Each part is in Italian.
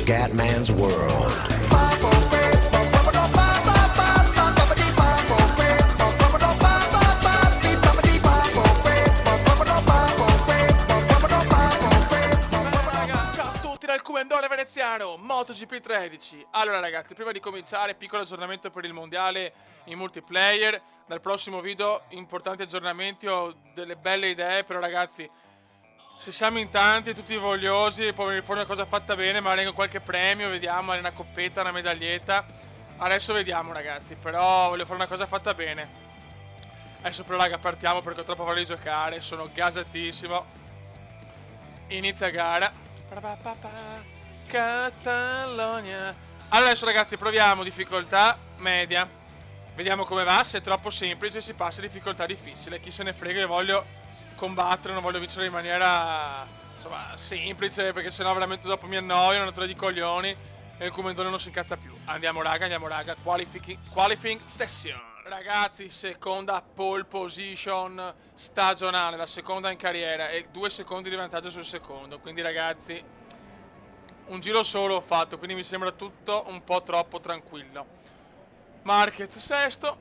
Scatman's World. Comandone veneziano, MotoGP 13. Allora ragazzi, prima di cominciare, piccolo aggiornamento per il mondiale in multiplayer. Dal prossimo video importanti aggiornamenti, ho delle belle idee, però ragazzi, se siamo in tanti, tutti vogliosi, poi venire fuori una cosa fatta bene, magari con qualche premio, vediamo, una coppetta, una medaglietta. Adesso vediamo ragazzi, però voglio fare una cosa fatta bene. Adesso però raga partiamo perché ho troppo voglia di giocare, sono gasatissimo. Inizia gara. Catalogna. Allora adesso ragazzi proviamo difficoltà media. Vediamo come va, se è troppo semplice si passa a difficoltà difficile. Chi se ne frega, io voglio combattere, non voglio vincere in maniera insomma semplice, perché sennò veramente dopo mi annoio, una rottura di coglioni e il comandone non si incazza più. Andiamo raga, qualifying session. Ragazzi, seconda pole position stagionale, la seconda in carriera e 2 secondi di vantaggio sul secondo. Quindi ragazzi, un giro solo ho fatto, quindi mi sembra tutto un po' troppo tranquillo. Marquez sesto.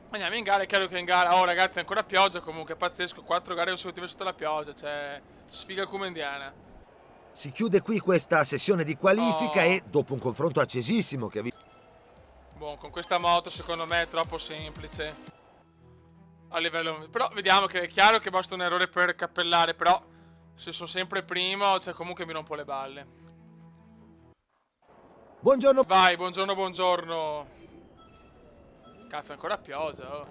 Andiamo in gara, è chiaro che in gara, oh ragazzi, ancora pioggia comunque, pazzesco, 4 gare consecutive sotto la pioggia, cioè sfiga comendiana. Si chiude qui questa sessione di qualifica e dopo un confronto accesissimo che ha visto... Boh, con questa moto secondo me è troppo semplice a livello... Però vediamo che è chiaro che basta un errore per cappellare, però se sono sempre primo, cioè comunque mi rompo le balle. Buongiorno. Vai, buongiorno. Cazzo, ancora pioggia, oh.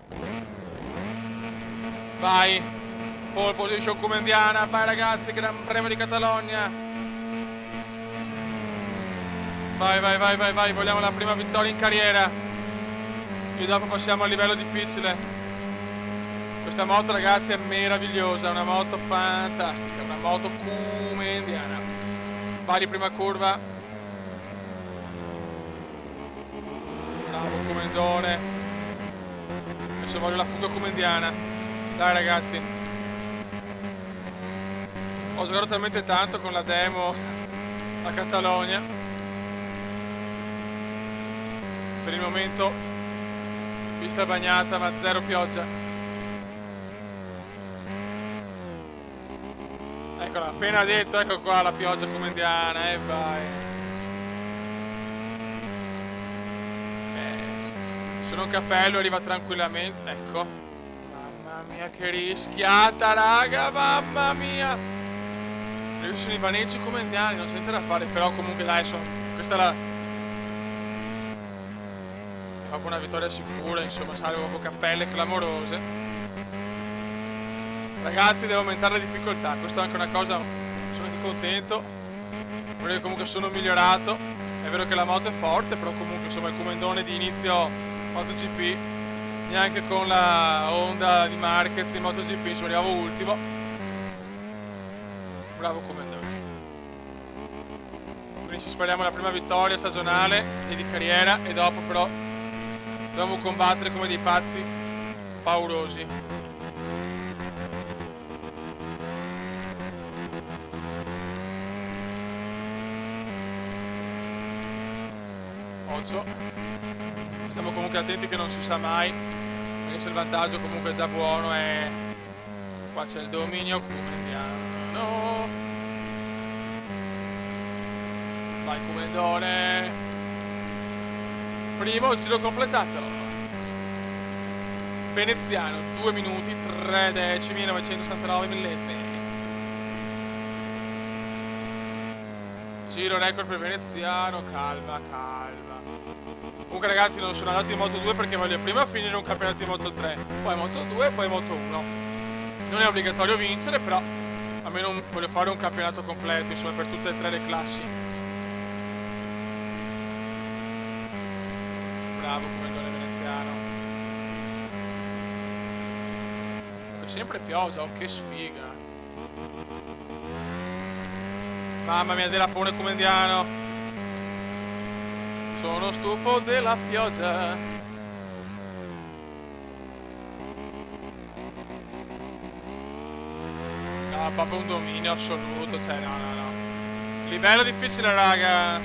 Vai. Pole position comendiana, vai ragazzi, Gran Premio di Catalogna. Vai, vogliamo la prima vittoria in carriera. E dopo passiamo al livello difficile. Questa moto ragazzi è meravigliosa, una moto fantastica, una moto comendiana. Vai di prima curva. Bravo comendone. Adesso voglio la fuga comendiana. Dai ragazzi. Ho giocato talmente tanto con la demo a Catalogna. Per il momento pista bagnata ma zero pioggia. Eccola, appena detto, ecco qua la pioggia comendiana, e vai. Se non cappello arriva tranquillamente, ecco. Mamma mia che rischiata raga, mamma mia. Questi sono i vaneggi comendiani, non c'è niente da fare, però comunque dai, questa è la... proprio una vittoria sicura, insomma, salvo proprio cappelle clamorose. Ragazzi, devo aumentare la difficoltà, questa è anche una cosa, sono anche contento, perché comunque sono migliorato. È vero che la moto è forte, però comunque insomma il comandone di inizio MotoGP, neanche con la Honda di Marquez in MotoGP, insomma arrivavo ultimo. Bravo comandone. Quindi ci speriamo la prima vittoria stagionale e di carriera, e dopo però dobbiamo combattere come dei pazzi paurosi. Occhio. Stiamo comunque attenti che non si sa mai, perché se il vantaggio comunque è già buono e qua c'è il dominio comendiano. Vai comendone. Primo giro completato. Veneziano 2 minuti 3 decimi 969 millesimi. Giro record per Veneziano. Calma. Comunque ragazzi, non sono andato in Moto 2 perché voglio prima finire un campionato in Moto 3, poi Moto 2 e poi Moto 1. Non è obbligatorio vincere, però almeno voglio fare un campionato completo, insomma, per tutte e 3 le classi. Bravo comandone veneziano. È sempre pioggia, oh, che sfiga. Mamma mia, della pone comendiano. Sono stufo della pioggia. No, proprio un dominio assoluto, cioè no. Livello difficile, raga.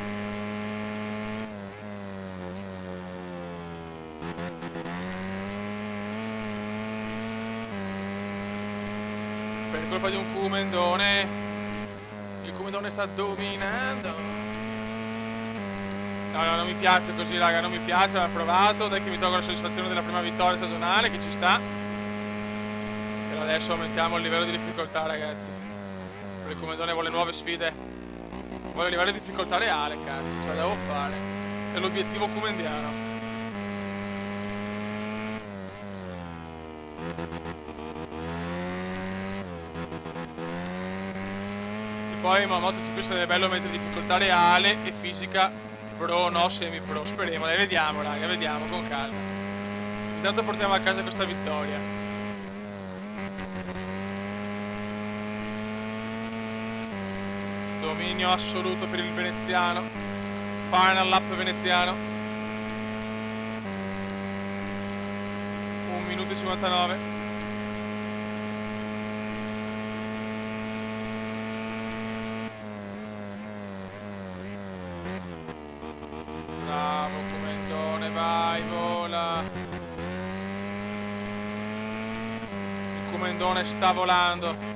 Per colpa di un Kumendone. Il Kumendone sta dominando. No, non mi piace così, raga, non mi piace, l'ho provato. Dai che mi tolgo la soddisfazione della prima vittoria stagionale, che ci sta. Però adesso aumentiamo il livello di difficoltà, ragazzi. Il Kumendone vuole nuove sfide. Voglio livello di difficoltà reale, cazzo, ce la devo fare. È l'obiettivo kumendiano. E poi MotoGP sarebbe bello mettere difficoltà reale e fisica pro, no, semi pro. Speriamo, dai, vediamo, raga, vediamo, con calma. Intanto portiamo a casa questa vittoria. Dominio assoluto per il veneziano. Final lap veneziano. 1 minuto e 59. Bravo Kumendone, vai, vola. Il Kumendone sta volando.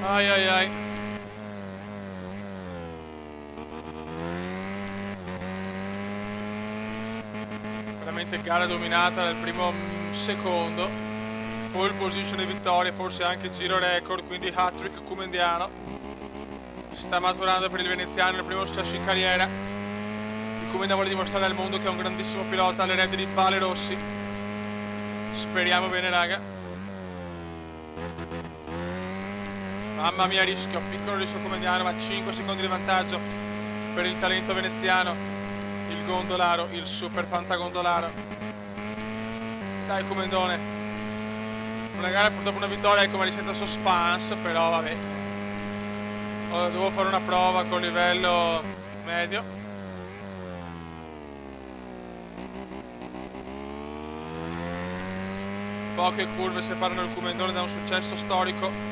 Ai ai ai. Veramente gara dominata dal primo secondo. Pole position e vittoria, forse anche giro record, quindi hat-trick kumendiano. Sta maturando per il veneziano il primo successo in carriera. Il Kumenda vuole dimostrare al mondo che è un grandissimo pilota all'erede di pale rossi. Speriamo bene, raga. Mamma mia, rischio, piccolo rischio kumendiano, ma 5 secondi di vantaggio per il talento veneziano, il gondolaro, il super fantagondolaro. Dai Kumendone. Una gara purtroppo una vittoria, ecco, ma li sento suspense, però vabbè. Devo fare una prova con livello medio. Poche curve separano il Kumendone da un successo storico.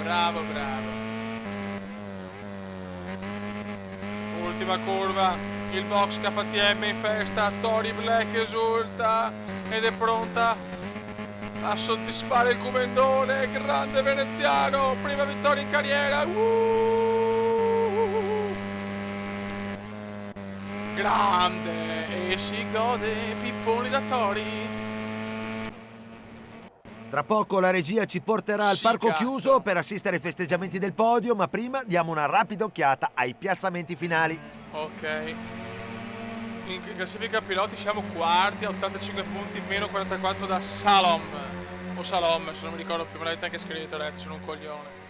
Bravo. Ultima curva, il box KTM in festa, Tori Black esulta ed è pronta a soddisfare il Kumendone, grande veneziano, prima vittoria in carriera. Grande, e si gode pipponi da Tori. Tra poco la regia ci porterà al parco chiuso per assistere ai festeggiamenti del podio, ma prima diamo una rapida occhiata ai piazzamenti finali. Ok. In classifica piloti siamo quarti a 85 punti, meno 44 da Salom. O Salom, se non mi ricordo più, me l'avete anche scritto, ragazzi, sono un coglione.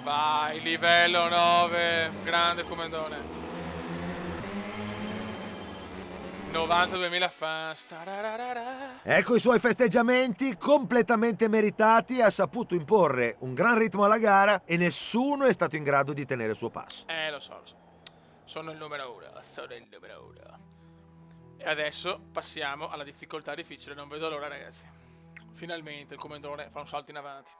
Vai, livello 9, grande Kumendone. 92.000 fans. Ecco i suoi festeggiamenti completamente meritati. Ha saputo imporre un gran ritmo alla gara e nessuno è stato in grado di tenere il suo passo. Lo so. Sono il numero uno. E adesso passiamo alla difficoltà difficile. Non vedo l'ora, ragazzi. Finalmente il Kumendone fa un salto in avanti.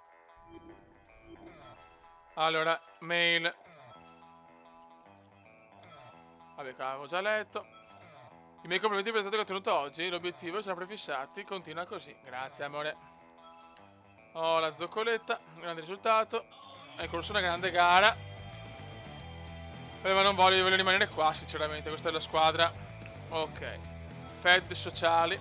Allora, mail. Vabbè, che avevo già letto. I miei complimenti per il risultato che ho ottenuto oggi. L'obiettivo ci siamo prefissati. Continua così. Grazie, amore. Oh, la zoccoletta. Grande risultato. Hai corso una grande gara. Ma non voglio rimanere qua, sinceramente. Questa è la squadra. Ok. Fed sociali.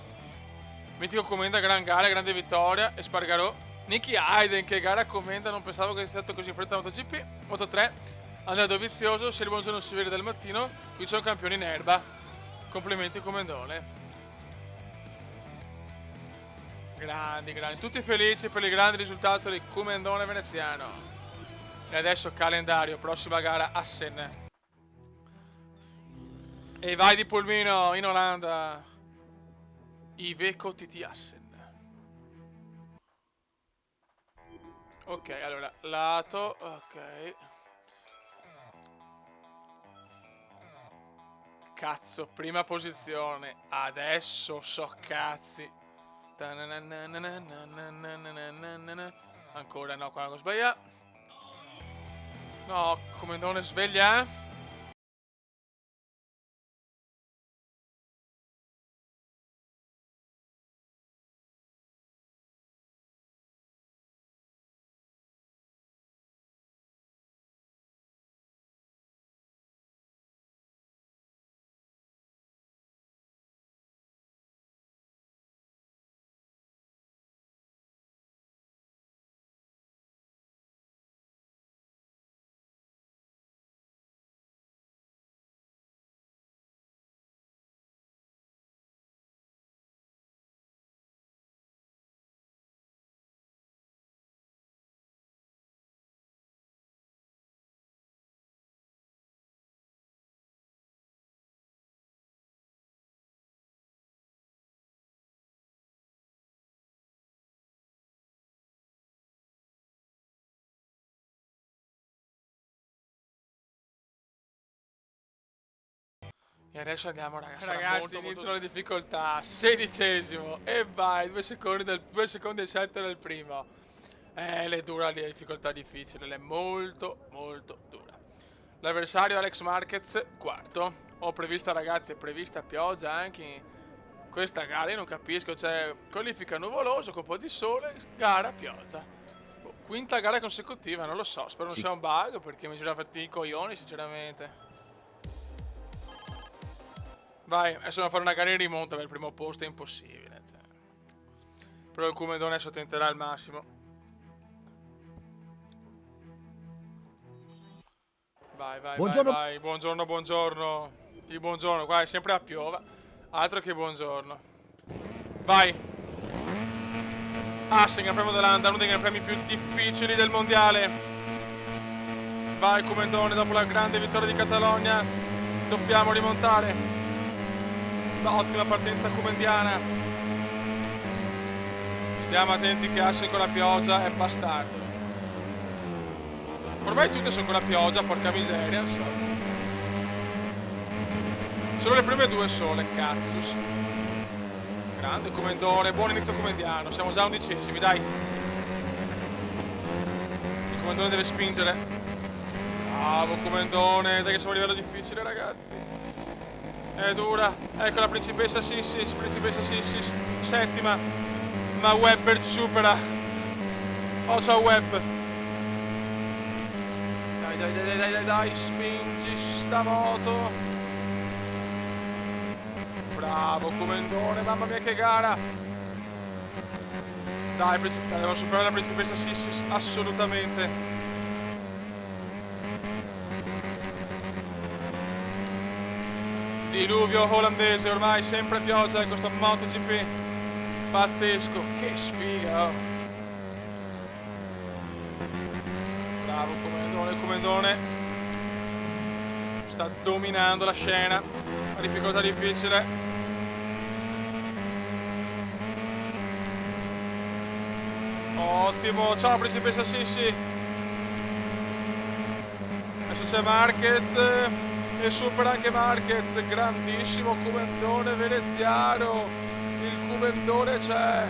Mitico commenda, gran gara, grande vittoria. Espargarò. Nicky Hayden, che gara commenda. Non pensavo che sia stato così in fretta a MotoGP. Moto 3. Andrea Dovizioso. Se il buongiorno si vede del mattino. Qui c'è un campione in erba. Complimenti Kumendone. Grandi. Tutti felici per il grande risultato del Kumendone veneziano. E adesso calendario, prossima gara Assen. E vai di pulmino in Olanda. Iveco TT Assen. Ok, allora, lato, ok. Cazzo, prima posizione. Adesso so cazzi. Ancora no, qua non sbaglia. No, come non sveglia. E adesso andiamo, ragazzi. Ragazzi, iniziano le difficoltà. 16esimo. E vai, 2 secondi e 7 del primo. Le dura lì, difficoltà difficile. È molto, molto dura. L'avversario Alex Marquez, quarto. Ho prevista, ragazzi, è prevista pioggia anche in questa gara. Io non capisco, cioè, qualifica nuvoloso con un po' di sole, gara, pioggia. Quinta gara consecutiva, non lo so. Spero non sia un bug perché mi gira fatti i coglioni, sinceramente. Vai, adesso dobbiamo fare una gara in rimonta per il primo posto, è impossibile. Cioè. Però il Cumedone adesso tenterà al massimo. Vai, vai, buongiorno. vai, vai. Buongiorno, buongiorno. Il buongiorno, qua è sempre a piova. Altro che buongiorno. Vai. Assen, Gran Premio dell'Anda, uno dei Gran Premi più difficili del mondiale. Vai, Cumedone, dopo la grande vittoria di Catalogna. Dobbiamo rimontare. Ottima partenza comendiana. Stiamo attenti che Assen con la pioggia è bastardo. Ormai tutte sono con la pioggia, porca miseria. Solo le prime due sole, cazzus. Grande Comendone, buon inizio comendiano. Siamo già 11esimi, dai. Il Comendone deve spingere. Bravo Comendone, dai che siamo a livello difficile, ragazzi. È dura, ecco la principessa Sissis, settima, ma Webber ci supera. Oh, ciao Webb. Dai, spingi sta moto. Bravo Comendone, mamma mia che gara. Dai, devo superare la principessa Sissis, assolutamente. Diluvio olandese, ormai sempre pioggia in questo MotoGP. Pazzesco, che sfiga. Oh. Bravo Comendone. Sta dominando la scena. Una difficoltà difficile. Ottimo, ciao principessa Sissi. Adesso c'è Marquez. E supera anche Marquez, grandissimo Comendone veneziano. Il Comendone c'è.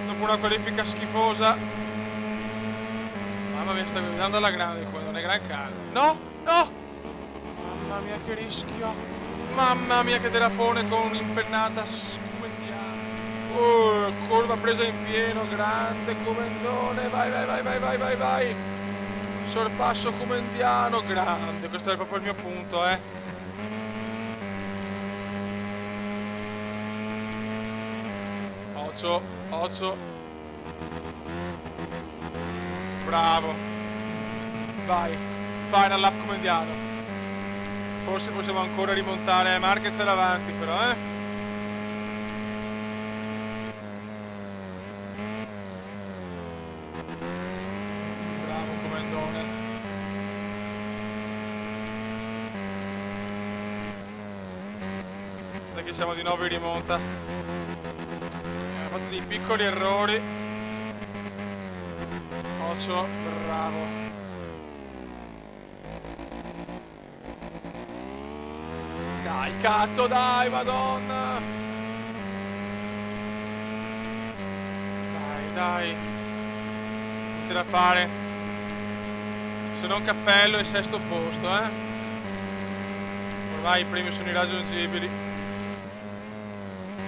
Dopo una qualifica schifosa. Mamma mia, sta guidando alla grande il Comendone, gran calma. No! Mamma mia che rischio. Mamma mia che derapone con un'impennata scumendiana. Curva presa in pieno, grande Comendone. Vai. Sorpasso comendiano, grande, questo è proprio il mio punto, Occhio. Bravo. Vai, final lap comendiano. Forse possiamo ancora rimontare, Marquez è davanti però, Che siamo di nuovo in rimonta. dei piccoli errori. Ocio, bravo. Dai, cazzo, dai, madonna. Dai. Niente da fare. Se non cappello è sesto posto, Ormai i primi sono irraggiungibili.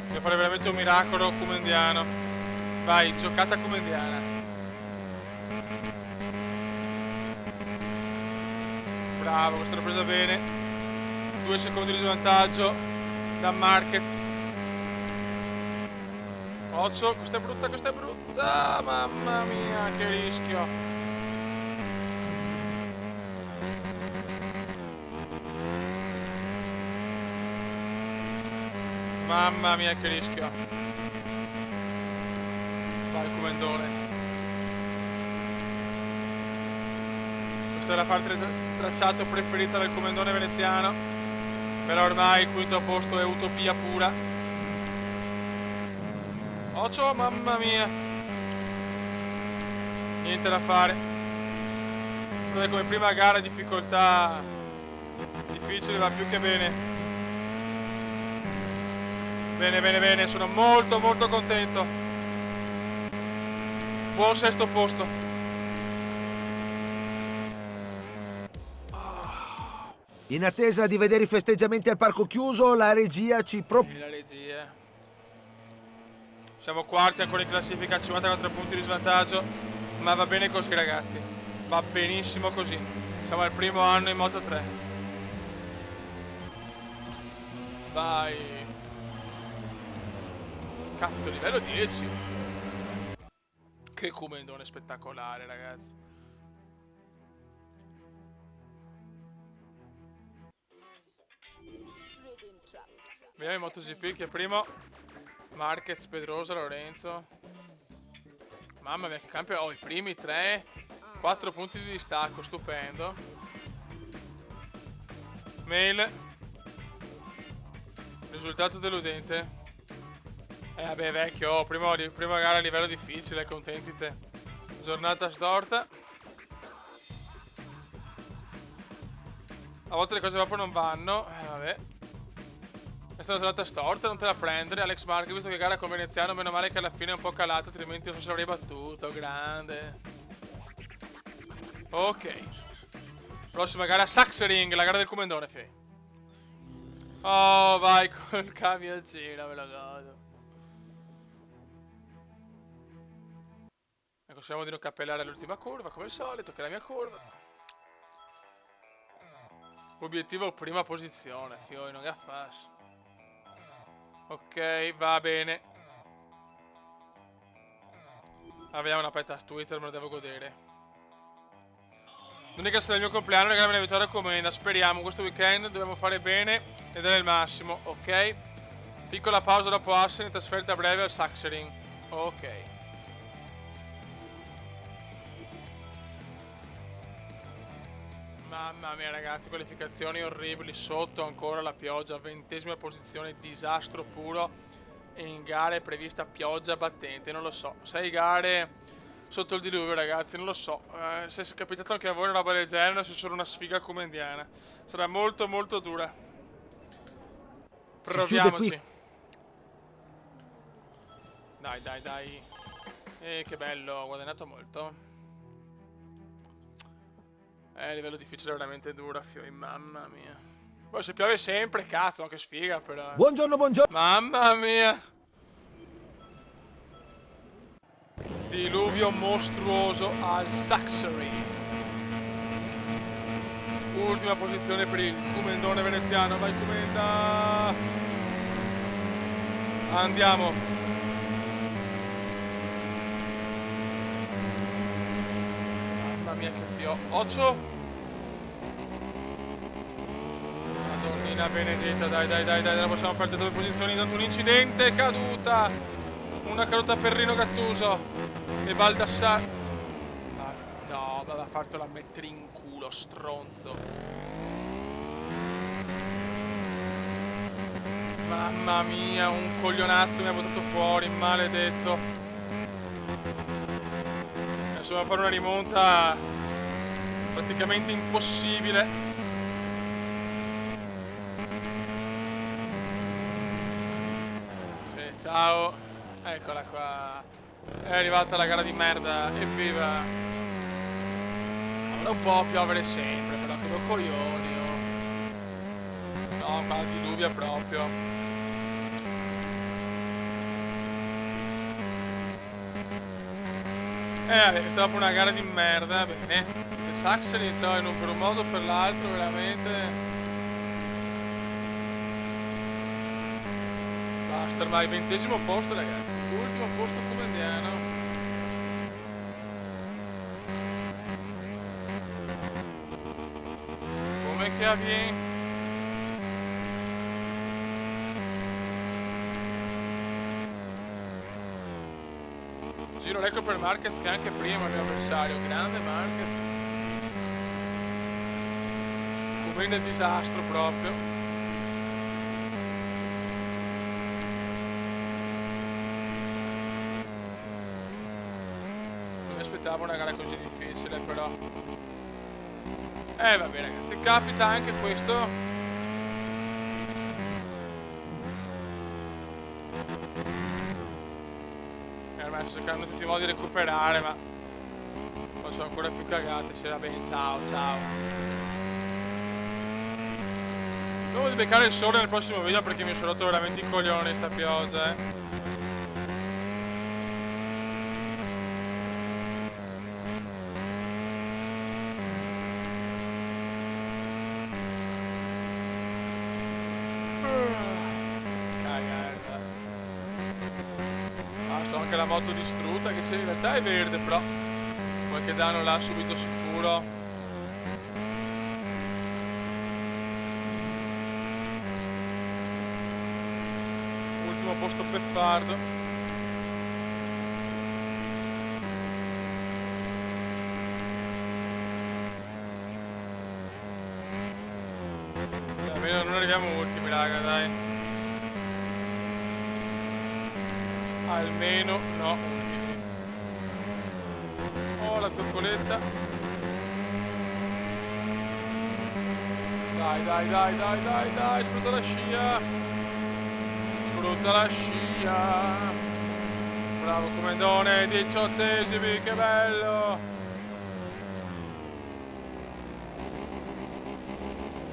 Devo fare veramente un miracolo comendiano. Vai, giocata comendiana. Bravo, questa l'ho presa bene. 2 secondi di svantaggio da Marquez. Ocio, questa è brutta. Mamma mia, che rischio. Mamma mia, che rischio. Vai, comendone. Questa è la parte tracciato preferita del comendone veneziano. Però ormai il quinto posto è utopia pura. Ocio, mamma mia. Niente da fare. Come prima gara difficoltà difficile, va più che bene. Bene, sono molto contento. Buon sesto posto. In attesa di vedere i festeggiamenti al parco chiuso, la regia ci La regia. Siamo quarti ancora in classifica, 54 punti di svantaggio. Ma va bene così, ragazzi. Va benissimo così. Siamo al primo anno in Moto 3. Vai. Cazzo, livello 10. Che comendone spettacolare, ragazzi. Vediamo in MotoGP che è primo. Marquez, Pedrosa, Lorenzo. Mamma mia, che campione. Oh, i primi 3. 4 punti di distacco, stupendo. Mail. Risultato deludente. Vabbè, vecchio, prima gara a livello difficile, contenti te. Giornata storta. A volte le cose proprio non vanno. Vabbè. Questa è una giornata storta, non te la prendere. Alex Marquez, visto che gara con Veneziano, meno male che alla fine è un po' calato, altrimenti non so se l'avrei battuto. Grande. Ok. Prossima gara, Sachsenring, la gara del comendone, fei. Oh, vai col camioncino, me lo godo. Ecco, speriamo di non cappellare l'ultima curva, come al solito, che è la mia curva. Obiettivo prima posizione, fioi, non gaffas. Ok, va bene. Abbiamo una petta su Twitter, me lo devo godere. L'unica sarà il mio compleanno, regalarmi la vittoria commenda. Speriamo, questo weekend dobbiamo fare bene e dare il massimo, ok? Piccola pausa dopo Assen, trasferta breve al Sachsenring. Ok. Mamma mia, ragazzi, qualificazioni orribili, sotto ancora la pioggia, 20ª posizione, disastro puro. E in gare è prevista pioggia battente, non lo so. 6 gare sotto il diluvio, ragazzi, non lo so. Se è capitato anche a voi una roba del genere, se sono una sfiga comendiana. Sarà molto dura. Proviamoci. Dai. Che bello, ho guadagnato molto. A livello difficile è veramente dura, fioi, mamma mia. Poi se piove sempre, cazzo, anche sfiga però. Buongiorno. Mamma mia. Diluvio mostruoso al Sachsenring. Ultima posizione per il comendone veneziano. Vai Comenda. Andiamo. Mamma mia che pio. Ocio. Madonnina benedetta, dai, la possiamo perdere 2 posizioni, tanto un incidente, caduta. Una caduta per Rino Gattuso. E Baldassar. No, ma l'ha fatto la mettere in culo, stronzo. Ma Mamma mia, un coglionazzo mi ha buttato fuori, maledetto. Adesso devo fare una rimonta praticamente impossibile. Ciao, eccola qua. È arrivata la gara di merda, evviva. Ora un po' a piovere sempre, però che lo coglioni. No, qua diluvia proprio. Vabbè, dopo una gara di merda, bene. Le Saxony, cioè, per un modo o per l'altro, veramente. Basta, ormai 20° posto, ragazzi. Ultimo posto comandiano. Come che avviene? Giro record per Marquez che anche prima il mio avversario. Grande Marquez. Come nel disastro proprio. Non mi aspettavo una gara così difficile però. Vabbè ragazzi, capita anche questo. Ormai sto cercando in tutti i modi di recuperare, ma faccio ancora più cagate. Se va bene, ciao, ciao. Devo di beccare il sole nel prossimo video perché mi sono rotto veramente i coglioni sta pioggia, Anche la moto distrutta, che se in realtà è verde, però qualche danno l'ha subito sicuro. Ultimo posto Beffardo. Almeno non arriviamo ultimi, raga, dai. Almeno no ultimi. Oh, la zoccoletta. Dai, sfrutta la scia. Sfrutta la scia. Bravo comandone, 18°, che bello.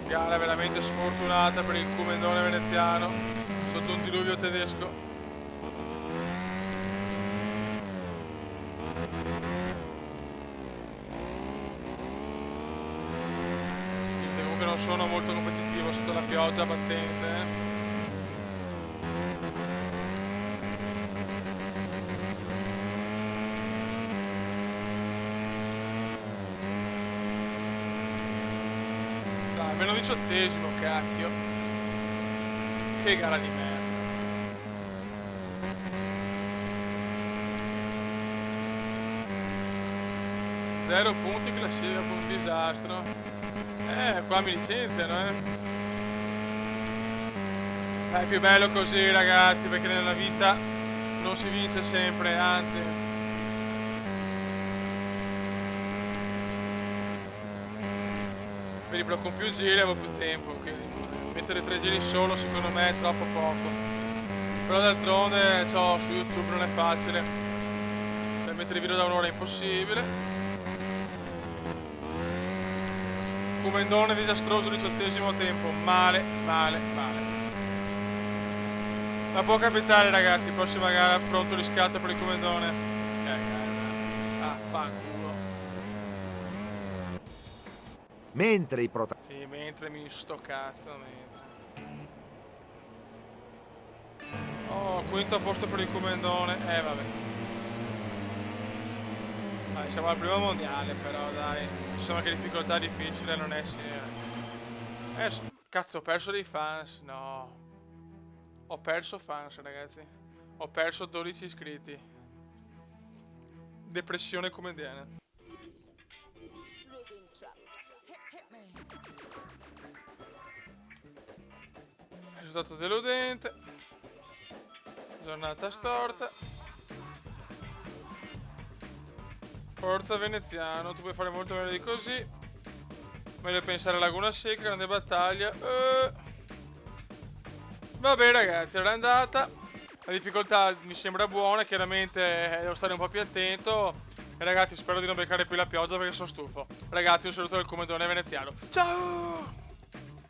Gara veramente sfortunata per il comandone veneziano sotto un diluvio tedesco. Non sono molto competitivo sotto la pioggia battente. Dai, meno 18°, cacchio. Che gara di merda. 0 punti classifica per un disastro. Qua mi licenziano, È più bello così, ragazzi, perché nella vita non si vince sempre, anzi. Vedi, però con più giri avevo più tempo, quindi mettere 3 giri solo secondo me è troppo poco. Però d'altronde, su YouTube non è facile. Per mettere video da un'ora è impossibile. Comandone disastroso, 18° tempo, male. Ma può capitare, ragazzi, prossima gara, pronto riscatto per il comandone. Fanculo. Mentre i protagonisti... Sì, mentre mi sto cazzo, Oh, quinto posto per il comandone, vabbè. Dai, siamo al primo mondiale, però, dai. Insomma, che difficoltà difficile non è, sì. Cazzo, ho perso dei fans, no. Ho perso fans, ragazzi. Ho perso 12 iscritti. Depressione comediana. Risultato deludente. Giornata storta. Forza Veneziano, tu puoi fare molto meglio di così. Meglio pensare a Laguna Seca, grande battaglia. Vabbè ragazzi, era andata. La difficoltà mi sembra buona, chiaramente devo stare un po' più attento. E ragazzi, spero di non beccare più la pioggia perché sono stufo. Ragazzi, un saluto dal Comandone Veneziano. Ciao!